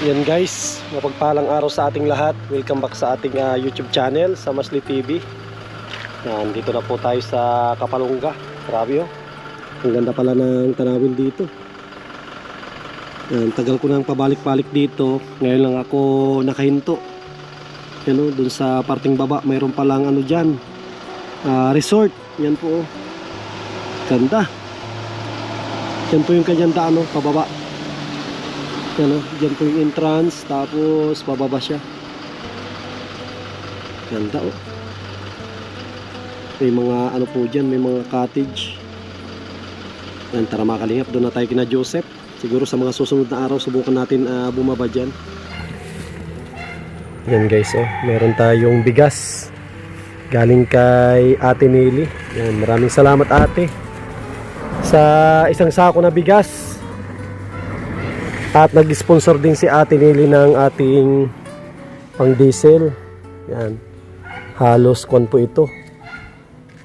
Yan guys, mapagpalang araw sa ating lahat. Welcome back sa ating YouTube channel, sa Masli TV. Yan, dito na po tayo sa Kapalungga. Grabe oh. Ang ganda pala ng tanawin dito. Yan, tagal ko nang pabalik-balik dito. Ngayon lang ako nakahinto. Yan oh, dun sa parting baba, mayroon palang ano dyan, resort. Yan po oh. Ganda. Yan po yung kanyang daan oh, pababa. Yan o, dyan po yung entrance, tapos bababa siya. Ganda o. May mga ano po dyan, may mga cottage. Yan, tara mga kalingap, doon na tayo kina Joseph. Siguro sa mga susunod na araw, subukan natin bumaba dyan. Yan guys o, meron tayong bigas. Galing kay Ate Nelly. Yan, maraming salamat ate sa isang sako na bigas. At nag-sponsor din si Ate Nelly ng ating pang diesel. Yan. Halos kwan po ito.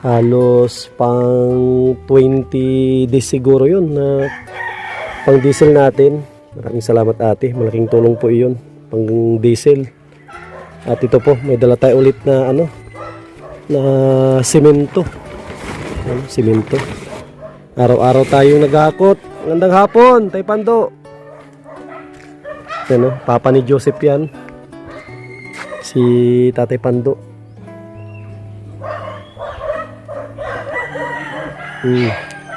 Halos pang 20 days siguro yun na pang diesel natin. Maraming salamat ate. Malaking tulong po iyon. Pang diesel. At ito po, may dala tayo ulit na ano, na simento. Yan, simento. Araw-araw tayong naghakot. Magandang hapon, Tay Pando. Ano, papa ni Joseph yan, si Tatay Pando.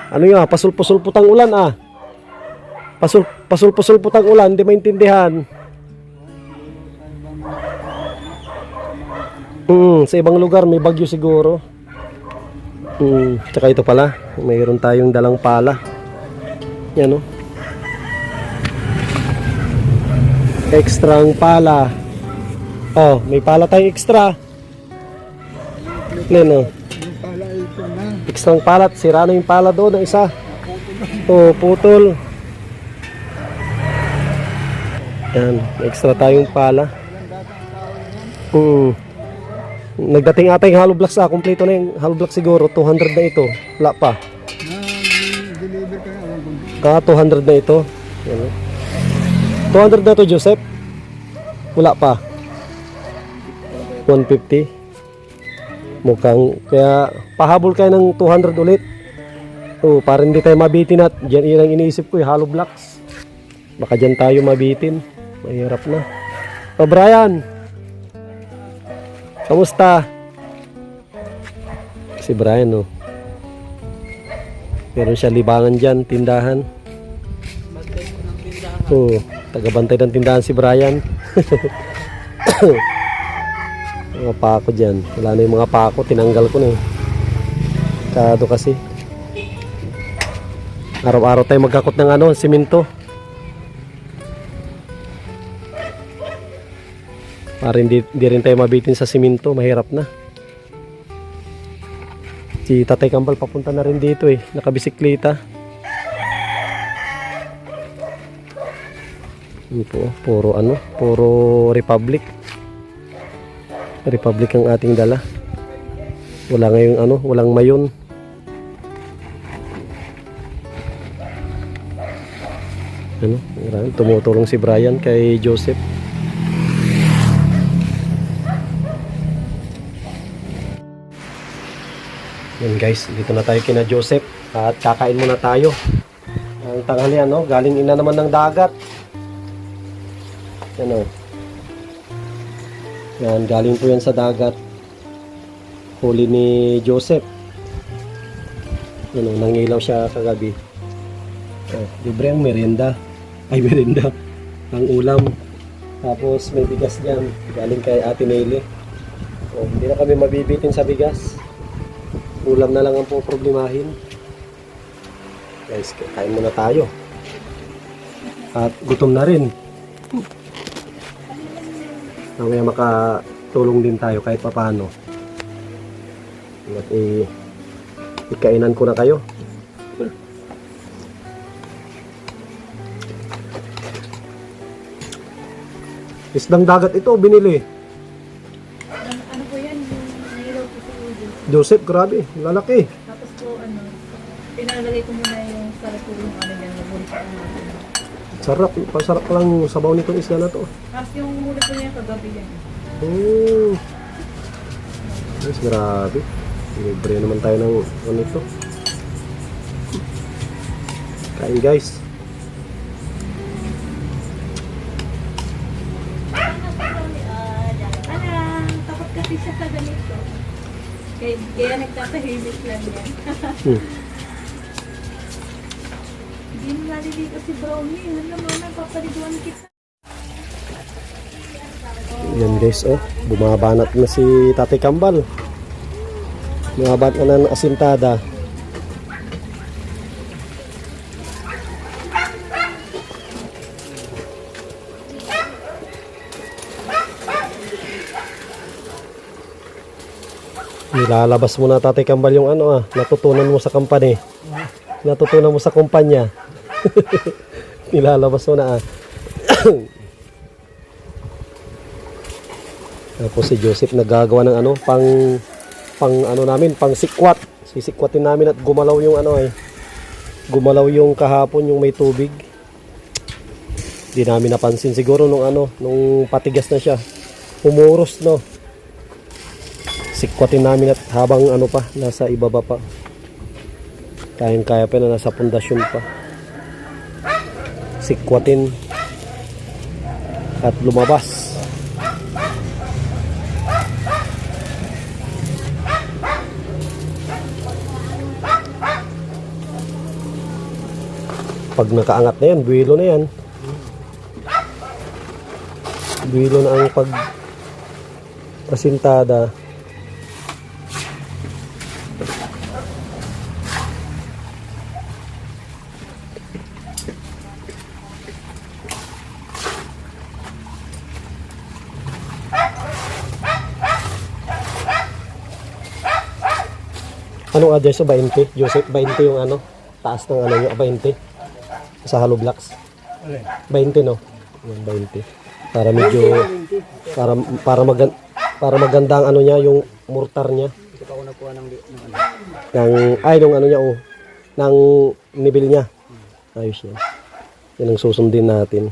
Ano yun, pasul-pusul putang ulan ah. Pasul-pusul putang ulan, hindi maintindihan. Sa ibang lugar may bagyo siguro. Tsaka ito pala, mayroon tayong dalang pala. Yan o. Extrang pala. Oh, may pala tayong extra. Yan o. Extrang pala. Sira na yung pala doon ng isa. Oh, putol. Yan, extra tayong pala. Nagdating ata yung hollow blocks kompleto na yung hollow block siguro. 200 na ito. Wala pa. 200 na ito. Yan o. 200 na to Joseph. Wala pa. 150. Mukhang kaya pahabol kayo ng 200 ulit. Oh, para hindi tayo mabitin at diyan ilang iniisip ko, hollow blocks. Baka diyan tayo mabitin. Mahirap na. Oh, Brian. Kamusta? Si Brian oh. Meron siya libangan diyan, tindahan. Oh, tagabantay ng tindahan si Brian. Mga pako dyan. Wala na yung mga pako. Tinanggal ko na eh. Kado kasi. Araw-araw tayo magkakot ng ano, simento. Para hindi rin tayo mabitin sa simento. Mahirap na. Si Tatay Kambal papunta na rin dito eh. Nakabisikleta. Ito, puro ano, puro Republic ang ating dala. Wala ngayong ano, walang mayon. Ano, tumutulong si Brian kay Joseph. Yan guys, dito na tayo kina Joseph at kakain muna tayo. Ang tanghalian no, galing ina naman ng dagat. Yan o. Yan, galing po yan sa dagat. Huli ni Joseph. Yan o, nangilaw siya kagabi. Libre ang merienda. Ay, merienda. Ang ulam. Tapos may bigas dyan. Galing kay Ate Nelly. O, hindi na kami mabibitin sa bigas. Ulam na lang ang po problemahin. Guys, kain muna tayo. At gutom na rin. Mamaya makatulong din tayo kahit papano. At ikainan ko na kayo. Isdang dagat ito, binili. Ano po yan? Nahilaw po si Joseph, grabe, lalaki. Tapos po, pinalagay ko muna yung sa tulong ano yan, nabulit ko natin. Sarap. Pasarap lang sabaw nitong isda na to. Tapos yung huli po niya kagabi yan. Guys, grabe. Libre naman tayo ng ano ito. Kain guys. Alam, takot kasi siya sa ganito. Kaya nagtatahimik lang yan. Hindi mo naliligo si Brownie. Alam mo na, papaliguan kita. Yan guys, oh. Bumabanat na si Tatay Kambal. Bumabanat na ng asintada. Nilalabas mo na Tatay Kambal yung ano natutunan mo sa company. Natutunan mo sa kumpanya. Nilalabas mo na Tapos si Joseph nagagawa ng pang namin, pang sikwat. Sisikwatin namin at gumalaw yung gumalaw yung kahapon yung may tubig. Hindi namin napansin siguro nung patigas na siya. Umuros no. Sikwatin namin at habang nasa ibaba pa. Kayang-kaya pa na nasa pundasyon pa. Sikwatin at lumabas. Pag nakaangat na yan, buwilo na yan. Buwilo na ang asintada. Anong address o 20? Joseph, 20 yung taas ng nyo, 20 sa hollow blocks. 20 no? Yan, 20. Para medyo para maganda ang niya, yung mortar niya. Ito pa ako nakuha ng niya ng nibil niya. Ayos yan. Yan ang susundin natin.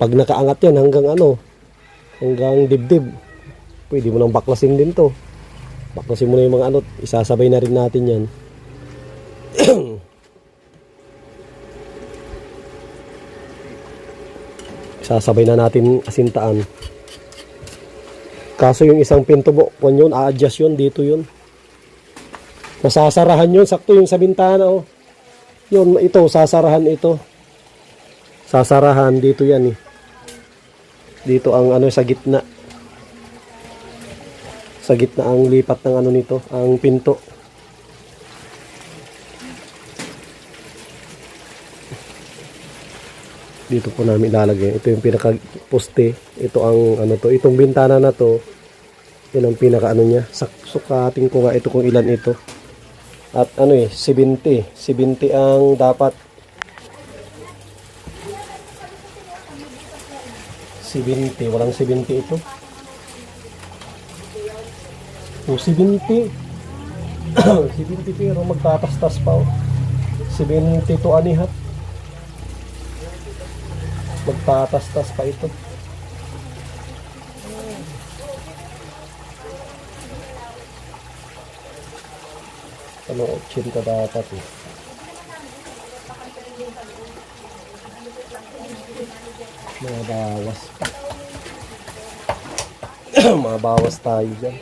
Pag nakaangat yan hanggang dibdib, pwede mo nang baklasin din to. Baklasin mo na yung mga isasabay na rin natin yan. Isasabay na natin asintaan. Kaso yung isang pinto mo, yun, a-adjust yun, dito yun. Masasarahan yun, sakto yung sa bintana, oh. Yun, ito, sasarahan ito. Sasarahan, dito yan, eh. Dito ang sa gitna. Sa gitna ang lipat ng nito, ang pinto. Dito po namin ilalagay. Ito yung pinaka poste. Ito ang itong bintana na to. Yun ang pinaka niya. Sukatin ko nga ito kung ilan ito. At 70. 70 ang dapat. 70. Walang 70 ito. 70. 70 pero magtatastas pa. 70 to anihat. Magtatastas pa ito. Ano, 80 dapat eh. Mga bawas pa. Mga bawas tayo dyan.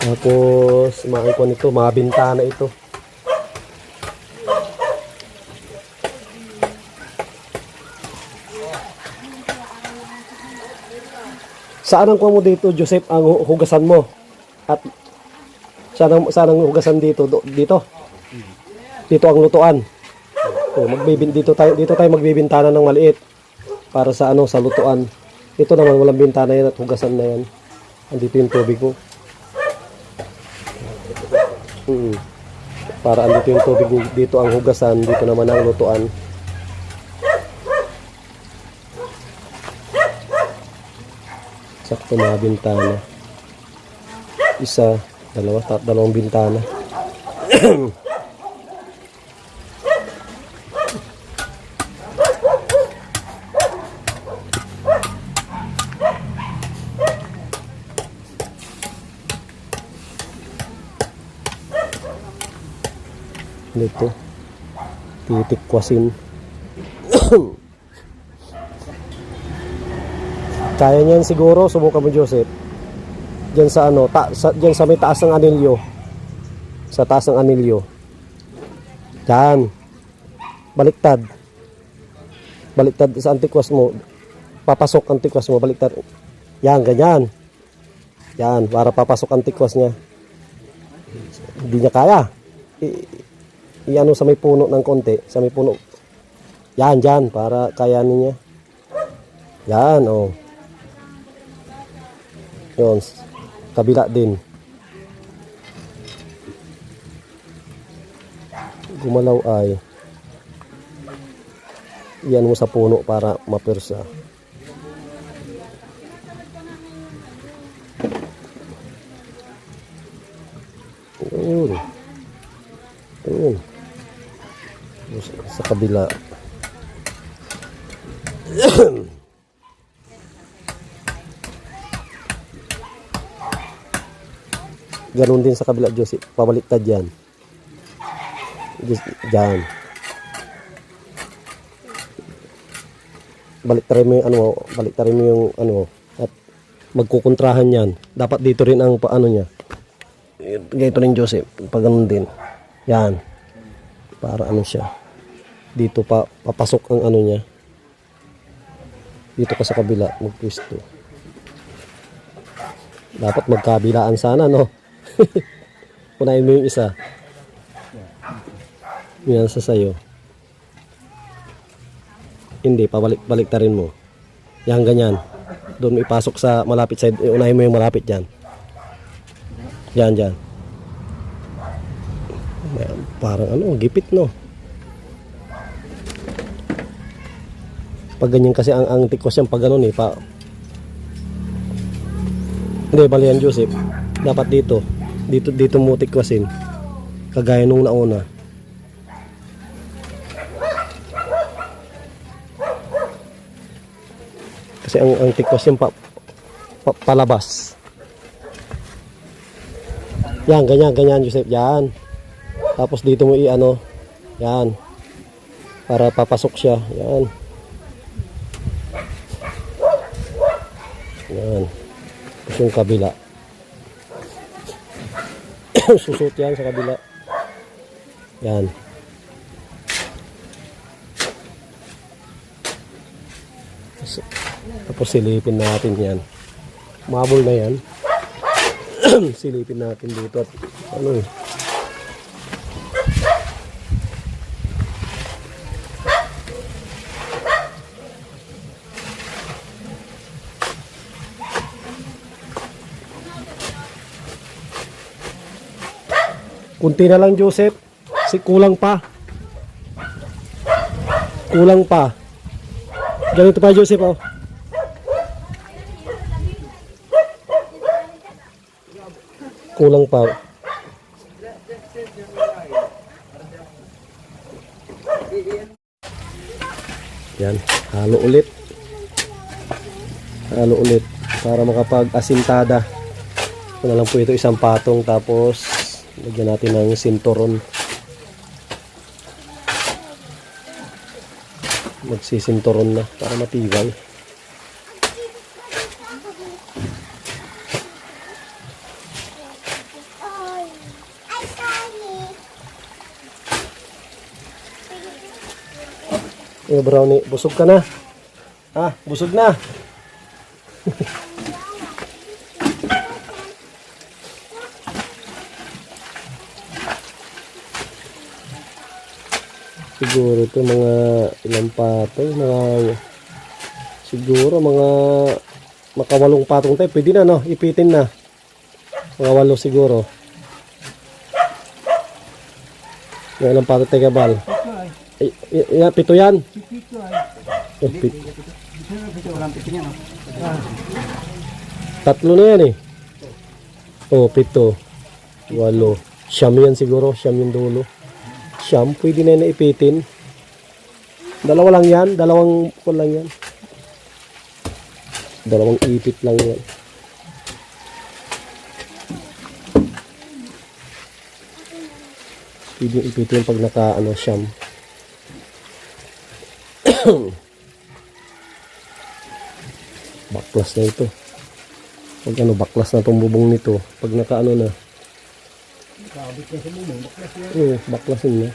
Tapos, makikita nito, mga bintana ito. Saan ang kuha mo dito, Joseph, ang hugasan mo? At saan ang hugasan dito? Dito? Dito ang lutuan. So, dito tayo magbibintana ng maliit para sa sa lutuan. Ito naman walang bintana yan at hugasan na yan. Andito yung tubig ko. Para andito yung tubig, dito ang hugasan, dito naman ang lutuan. Sakto mga bintana. Isa, dalawa, dalawang bintana. Dito. Titikwasin. Kaya niyan siguro, subukan mo Joseph. Diyan sa ano, diyan sa may taas ng anilyo. Sa taas ng anilyo. Diyan. Baliktad. Baliktad sa antikwas mo. Papasok antikwas mo, baliktad. Yan, ganyan. Yan, para papasok antikwas niya. Hindi niya kaya. I-ano sa may puno ng konti, sa may puno. Yan, dyan, para kayanin niya. Yan, oh. Yun, kabila din. Gumalaw ay yan mo sa puno para mapirsa. Yun. Yun. Sa kabila. Ganun din sa kabila, Joseph. Pabaliktad yan. Diyan. Baliktarin mo yung ano, baliktarin mo yung ano, at magkukontrahan yan. Dapat dito rin ang paano niya. Ganito rin, Joseph. Pag ganun din. Yan. Para ano siya. Dito pa, papasok ang ano niya. Dito ka sa kabila, magpwisto. Dapat magkabilaan sana, no? Unahin mo yung isa. Yan sa sayo. Hindi, baliktarin mo. Yan, ganyan. Doon mo ipasok sa malapit side. Unahin mo yung malapit dyan. Yan, dyan. Parang ano, gipit, no? Pag ganyan kasi ang tikwas yan, pag ganun eh, hindi, bali yan, Joseph. Dapat dito. Dito mo tikwasin. Kagaya nung nauna. Kasi ang tikwas yan palabas. Yan, ganyan, Joseph. Yan. Tapos dito mo i-ano. Yan. Para papasok siya. Yan. Yan. Tapos yung kabila. Susot yan sa kabila. Yan. Tapos silipin natin yan. Mabol na yan. Silipin natin dito at ano eh. Kunti na lang, Joseph. Kulang pa. Kulang pa. Ganito pa, Joseph, oh. Kulang pa. Yan, halo ulit. Halo ulit para makapag-asintada. Ito na lang po ito, isang patong, tapos lagyan natin ng sinturon. Magsisinturon na para matibay. Brownie, busog ka na? Ah, busog na. Siguro ito mga ilang patong, siguro mga makawalong patong tayo. Pwede na, no? Ipitin na. Mga 8 siguro. Mga ilang patong tayo, Bal. Ay, 7 yan. Tatlo na yan eh. Oh, 7. 8. Siyam yan siguro. Siyam yung dulo. Siyam. Pwede na yan naipitin. Dalawa lang yan. Dalawang lang yan. Dalawang ipit lang yan. Pwede ipitin pag naka siyam. Baklas na ito. Pag baklas na itong bubong nito. Pag naka na. Kabit na sa bumong, baklas yan. Oo, baklasin na.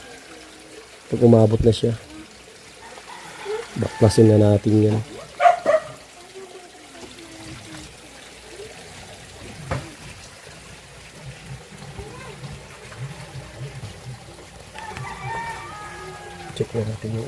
Pag umabot na siya. Baklasin na natin yan. Check na natin yung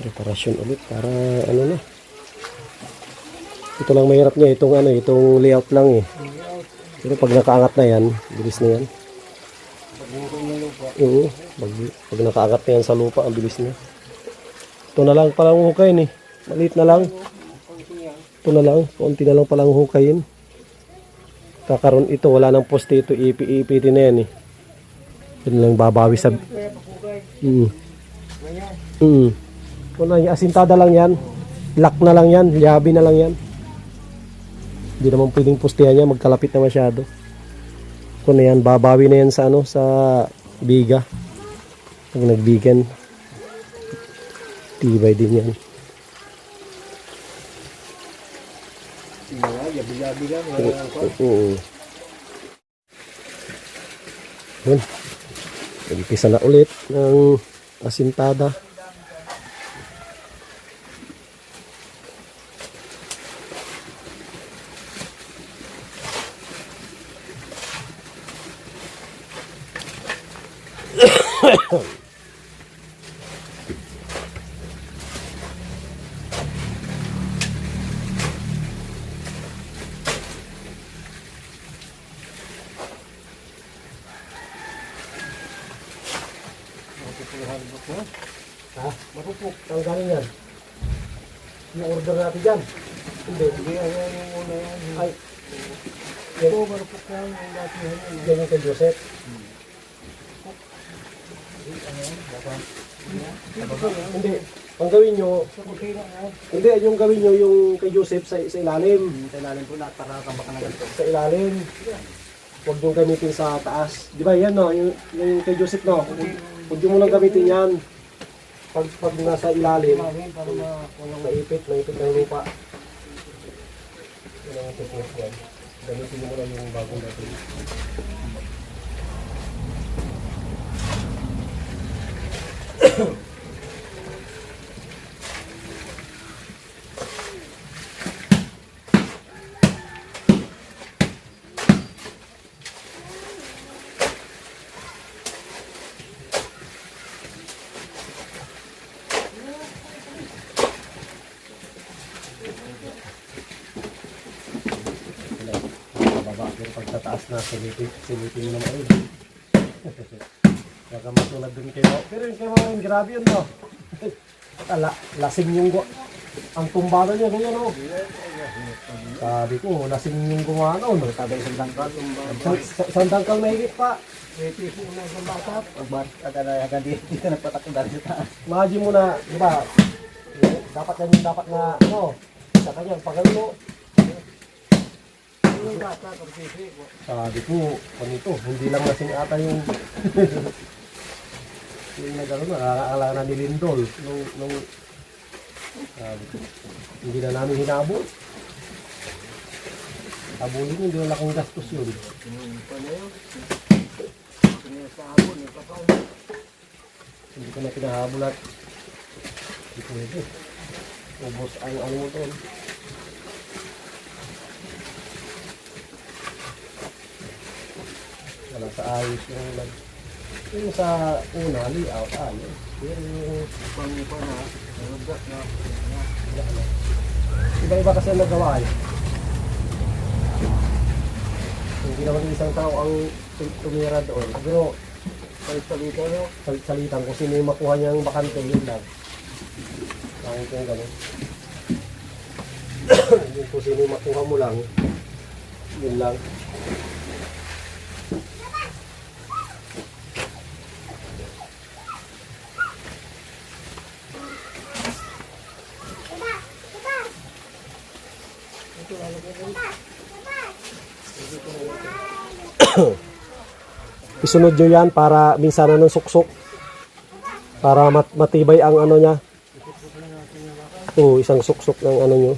preparasyon ulit para na. Ito lang mahirap niya itong itong layout lang eh. Pero pag nakaangat na yan, bilis na yan. Oo, pag nakaangat na yan sa lupa, ang bilis na. Ito na lang palang hukayin eh. Maliit na lang. Ito na lang, konti na lang palang hukayin. Kakaroon ito, wala nang poste ito, ipi-ipitin na yan eh. Ito lang babawi sa... Kung asintada lang yan, lock na lang yan, lihabi na lang yan. Hindi naman pwedeng postehan niya, magkalapit na masyado. Kung na yan, babawi na yan sa sa biga. Pag nagbigan, tibay din yan. Yabi-yabi lang. Oo. Yun. Umpisa na ulit ng asintada. Ha? Marupok. Ang galing yan. Yung order natin dyan. Hindi. Hindi, ayan yung una yan. Ay. Ito, marupok yan. Yung dati yan. Yan yung kay Joseph. Hindi. Ang gawin nyo, hindi, yung gawin nyo yung kay Joseph sa ilalim. Sa ilalim po na, para kabaka na ganito. Sa ilalim. Huwag yung gamitin sa taas. Di ba yan no? Yung kay Joseph no? Huwag yung munang gamitin yan. Pag nasa ilalim, Para walang maipit ng lupa. Yan ang technique yan. Gamitin mo lang yung bagong natin. Pero pag sa taas na, silipin mo naman yun. Baka matulad dun kayo. Pero yung kayo mga grabe yun, no? Lasing yung ang tumbada niya, ganyan, no? Sabi ko, lasing yung gumano, no? Tabay sa dangkal, Isang dangkal mahigit pa. Pwede po na sa bata. Agad dito nagpatakot dahil sa taas. Imagine mo na, di ba? Dapat na, ano? Sa kanya, pagawin mo. Sabi ko, panito, hindi lang lasing ata yung yung nagano na, nakakala na ni Lindol nung Hindi na namin hinabol. Habulin yun, hindi na laking gastos yun. Hindi ko na pinahabol at hindi pwede. Ubos ang ano mo doon. Wala sa ayos yung lag. Yung sa una, layout, ayos. Pero yung iba-iba kasi ang nagawa eh. Hindi naman isang tao ang tumira doon. Pero salitan kung sino yung makuha niyang bakante, yun lang. Bakit yung gano'n. Yung kung sino yung makuha mo lang, yun lang. Isunod nyo yan para minsan ng suksok para matibay ang ano niya. Isang suksok ng ano nyo.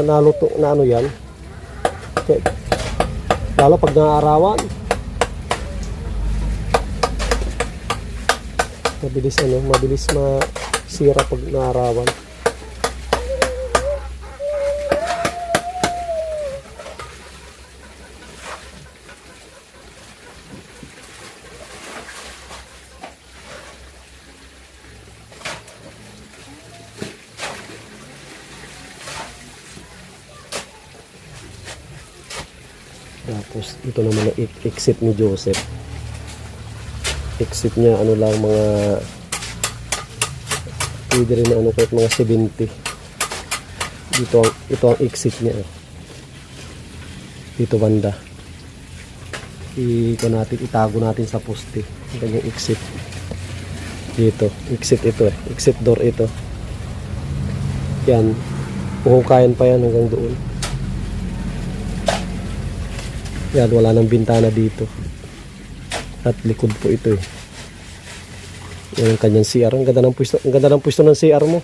Naluto na ano yan. Okay. Lalo pag naaarawan. Mabilis masira pag naaarawan. Tapos ito naman ang exit ni Joseph. Exit niya ano lang mga pwede rin ano kahit mga 70. Ito ang exit niya. Dito banda. Itago natin sa poste. Ito yung exit. Dito, exit ito eh. Exit door ito. Yan. Puhukayan pa yan hanggang doon. Yan, wala nang bintana dito. At likod po ito eh. Yan ang kanyang CR. Ang ganda ng pwesto ng CR mo.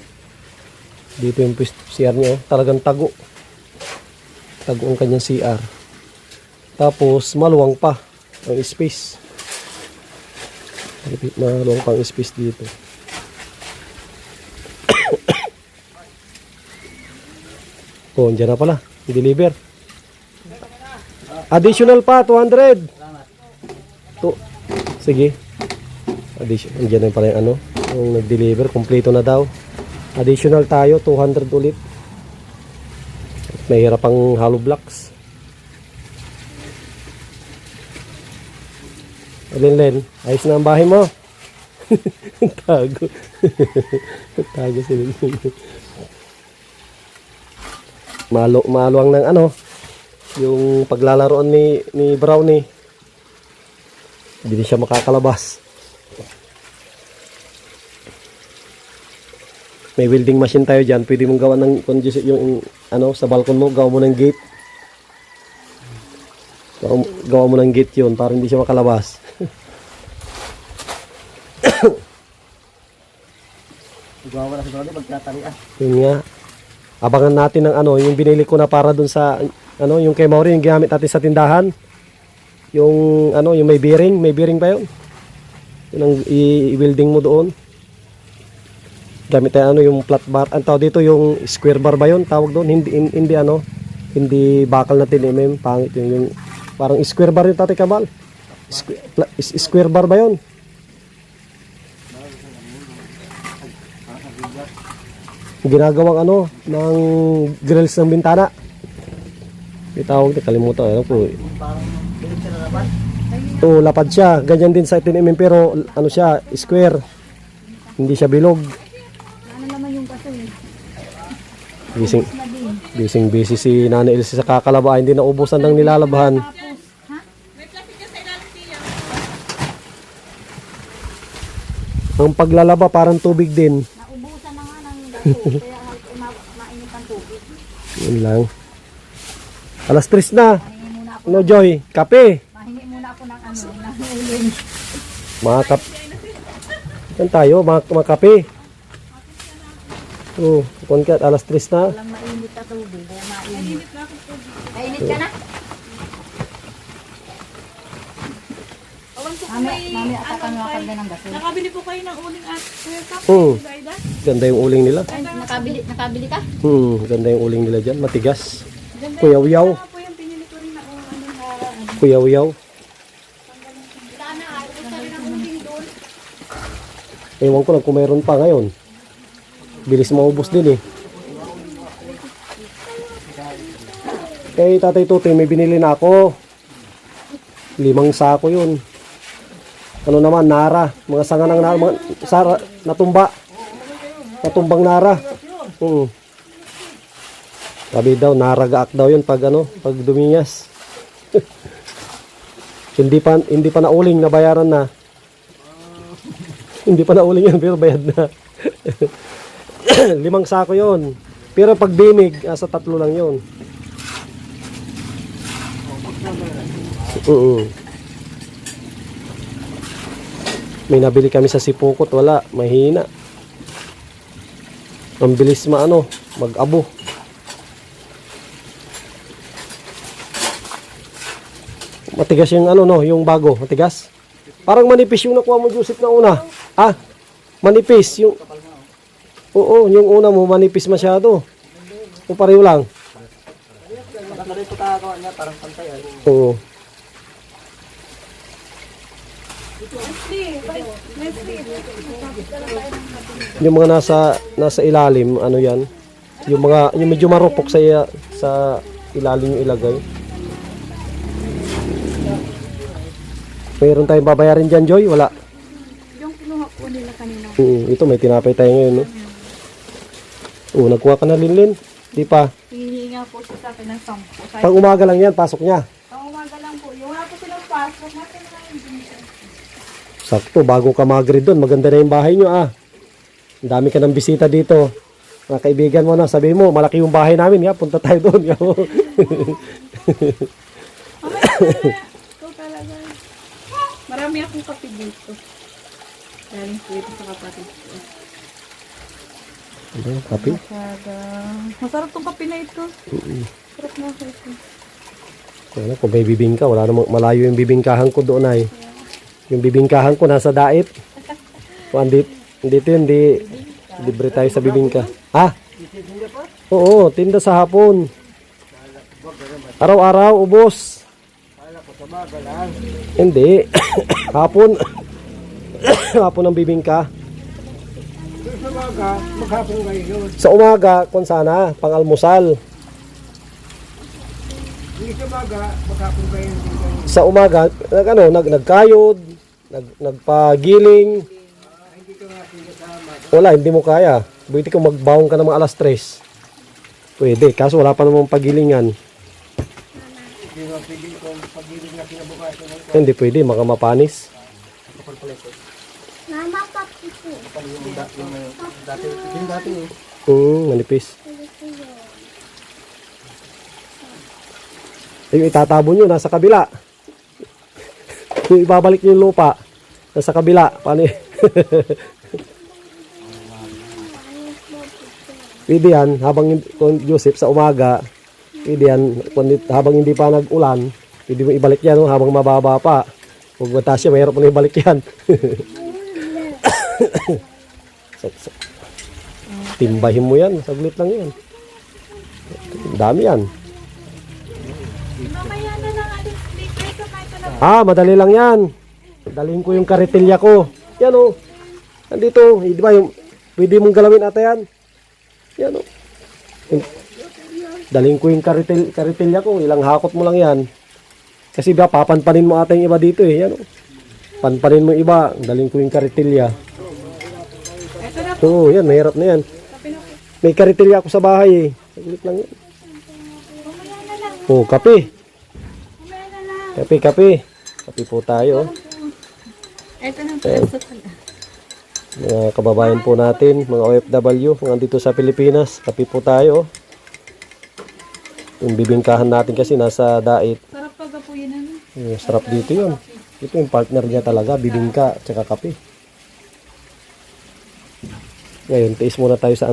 Dito yung pwesto CR niya. Oh. Talagang tago. Tago ang kanyang CR. Tapos maluwang pa ang space. Maluwang pa ang space dito. Oh, andyan na pala. I-deliver. Additional pa, 200. Sige. Additional. Andiyan na pala yung ano. Yung nag-deliver. Kompleto na daw. Additional tayo, 200 ulit. May hirap ang hollow blocks. Len, ayos na ang bahay mo. Tago. Tago si Len. Maluwang ng ano. Yung paglalaroan ni Brownie. Hindi siya makakalabas. May welding machine tayo dyan. Pwede mong gawa ng yung ano sa balkon mo, gawa mo ng gate. Gawa mo ng gate yun para hindi siya makalabas. Gawa na siguro magtatalian. Yun nga. Abangan natin ng ano, yung binili ko na para dun sa ano, yung kay Mauri, yung ginamit natin sa tindahan. Yung ano, yung may bearing pa yun. Yun ang i-welding mo doon. Gamit tayo ano, yung flat bar. Ang tawag dito yung square bar ba yun? Tawag doon, hindi ano, hindi bakal na 10mm, pangit yun. Yung parang square bar yung Tatay Kabal. Square bar ba yun? Ginagawang ano, ng grills ng bintana. Itawag, kalimutan ano po. Parang bilis siya na naman. Ito, lapad siya. Ganyan din sa 10mm pero ano siya, square. Hindi siya bilog. Ano naman yung kaso eh? Busy si Nana Elsie sa kakalaba. Hindi naubusan ng nilalabahan. Tapos, ha? May plastic ka sa ilalim niya. Ang paglalaba parang tubig din. Naubusan na nga ng gato. Kaya mainit ang tubig. Yun lang. Alas 3 na. Mahingi muna ako, Ano, Joy? Kape. mahingi muna ako ng ano, ng uling. Mga kap... Yan tayo, mga kape. Oh, kung alas 3 na. Walang mainit na tubig. Kaya mainit. Mainit ka na? Mami, atakan nga kami ng gasol. Nakabili po kayo ng uling at Kuya Kap, Hmm. Zaida? Ganda yung uling nila. Ay, nakabili ka? Ganda yung uling nila dyan. Matigas. Kuyaw-yaw. Ano po yung pinili ko rin na ano, Kuyaw-yaw. Ewan ko lang kung mayroon pa ngayon. Bilis maubos din eh. Kay Tatay Tutoy, may binili na ako. 5 sako yun. Ano naman, nara. Mga sanga ng nara. Mga sara, natumba. Natumbang nara. Sabi daw, naragaak daw yun pag ano, pag duminyas. hindi pa nauling, nabayaran na. Hindi pa nauling yan, pero bayad na. 5 sako yun. Pero pag dinig, sa 3 lang yun. May nabili kami sa Sipokot, wala, mahina. Ang bilis mag-abo. Matigas yung yung bago, matigas. Parang manipis yung nakuha mo, Joseph, na una. Ah, manipis yung... Oo, yung una mo manipis masyado. O pareho lang. Nakarito kagawa niya, parang pantay. Oo. Yung mga nasa ilalim, ano yan? Yung medyo marupok sa ilalim yung ilagay. Mayroon tayong babayarin dyan, Joy? Wala. yung kinuha po nila kanina. Ito, may tinapay tayo ngayon, no? Nagkuha ka na, Linlin. Di pa. Hihingi nga po siya sa akin ng 10. Pang umaga lang yan, pasok niya. Ang umaga lang po. Yung wala po silang pasok, natin lang yung dito. Sakto, bago ka mag-grade doon, maganda na yung bahay nyo, ah. Ang dami ka ng bisita dito. Mga kaibigan mo na, sabi mo, malaki yung bahay namin, nga, punta tayo doon. Ito talaga. Marami akong kape dito. Galing po ito sa kapatid ko. Ano, kape? Masarap tong kape na ito. Sarap na ako ito. Ano, kung may bibingka, wala namang malayo yung bibingkahan ko doon ay. Yung bibingkahan ko nasa dait. Kung dito yun, libre tayo sa bibingka. Ah? Oo, tinda sa hapon. Araw-araw, ubos. Hindi. Hapon. Hapon ang bibingka. Sa umaga, kung sana, pang-almusal. Sa umaga, nagkayod, nagpagiling. Wala, hindi mo kaya. Pwede kang magbaong ka ng mga alas 3. Pwede, kaso wala pa namang pagilingan. Hindi pwede, makamapanis. Mama, papi po. Manipis. Yung itatabo nyo, nasa kabila. Yung ibabalik nyo yung lupa, nasa kabila. Paano yun? Pwede yan, habang Joseph sa umaga, pwede yan, habang hindi pa nag-ulan, pwede mo ibalik yan, no? Habang mababa pa. Huwag mataas yan, mahirap mo na ibalik yan. Timbahin mo yan, saglit lang yan. Dami yan. Mamaya na lang alis dito. Ito na. Ah, madali lang yan. Dalhin ko yung karitilya ko. Yan o. Nandito. Di ba yung pwede mong galawin ata yan? Yan o. Dalhin ko yung karitilya ko. Ilang hakot mo lang yan. Kasi ba, papanpanin mo ata yung iba dito eh. Yan o. Panpanin mo yung iba. Dalhin ko yung karitilya. Ito na. Oo, yan. Mahirap na yan. Kape na po. May karitilya ako sa bahay eh. Saglit lang yan. Mamaya na lang. Oh, kape. Mamaya na lang. Kape. Kape po tayo. Ito na po. Ito pala. Mga kababayan po natin, mga OFW, mga dito sa Pilipinas. Kape po tayo. Yung bibingkahan natin kasi nasa dait. Sarap pagapuyin ano. Sarap dito yun. Ito yung partner niya talaga, bibingka at saka kape. Ngayon, tiis muna tayo sa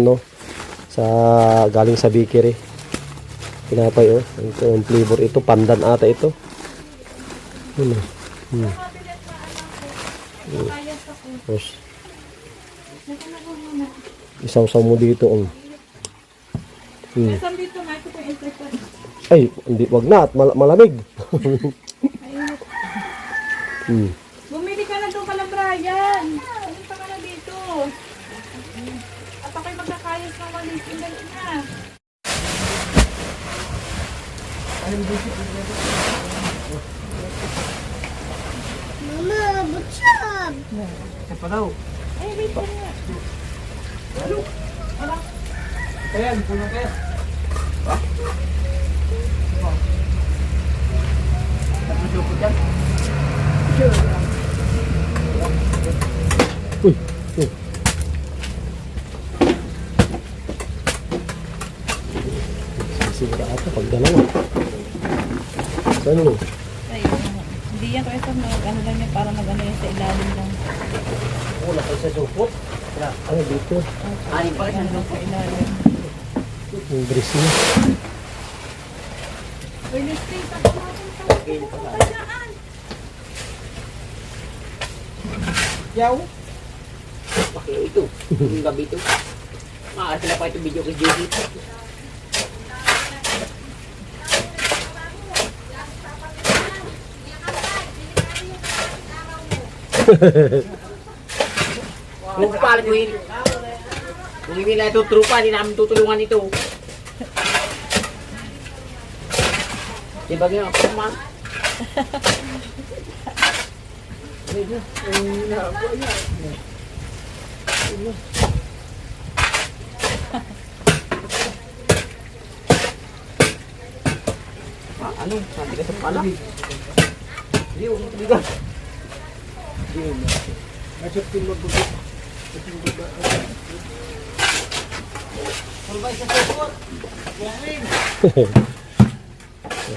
galing sa bakery. Tinapay ito yung flavor, ito pandan ata ito. Tapos isaw-saw mo dito. Saan dito nga ito po yung entry. Ay, hindi, wag na at malamig. Bumili ka na doon ka lang, Brian. Pumunta ka na dito. At ako'y magkakayos ng walis. Indali na. Mama, butchab! Ay pa daw. Ay, wait ka nga. Ayan, puno kayo. Tapos lupot yan. Uy. Sigura ata pag dalawa. Saan mo? Ay, hindi yan kasi ano lang yan para mag-ano yan sa ilalim lang. Wala kayo sa supot. Ano dito? Ani pa rin. Ano sa ilalim. Yung bris niya. Uy, let's take ako natin sa dyan. Yaw. Bakit ito? Yung gabi ito. Sila pa ito video kay Judy. Kung pala ko yun. Kung hindi na ito trupa, hindi namin tutulungan ito. Diba nga ako ma? Ano? Sabi ka sa pala? Hindi, huwag mo bigat.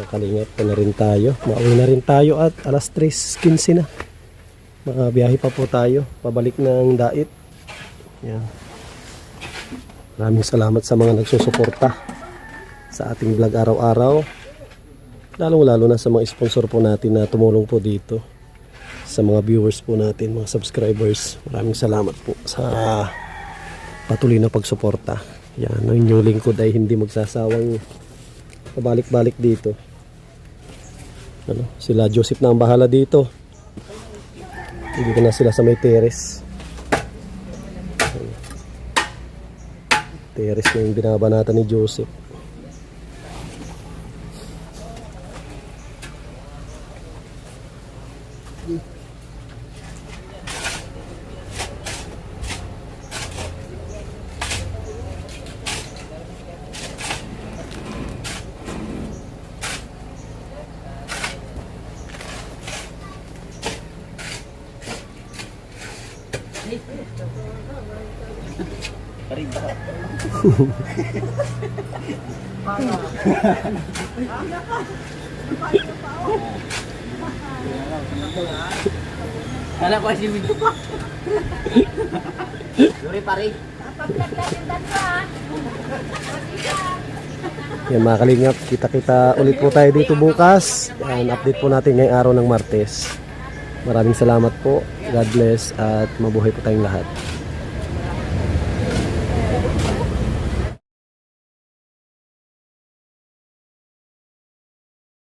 Kalingap na rin tayo. Mauwi na rin tayo at alas 3:15 na. Makabiyahe pa po tayo. Pabalik ng dait. Yan. Maraming salamat sa mga nagsusuporta sa ating vlog araw-araw. Lalong-lalo na sa mga sponsor po natin na tumulong po dito. Sa mga viewers po natin, mga subscribers. Maraming salamat po sa patuloy na pagsuporta. Yan, ang inyong lingkod ay hindi magsasawang pabalik-balik dito. Sila Joseph na ang bahala dito. Dito na sila sa may terrace. Terrace na yung binabanatan ni Joseph. Kala ko si video pa. Sorry pare. Yan mga kalingap, kita-kita ulit po tayo dito bukas. Yan, update po natin ngayong araw ng Martes. Maraming salamat po. God bless at mabuhay po tayong lahat.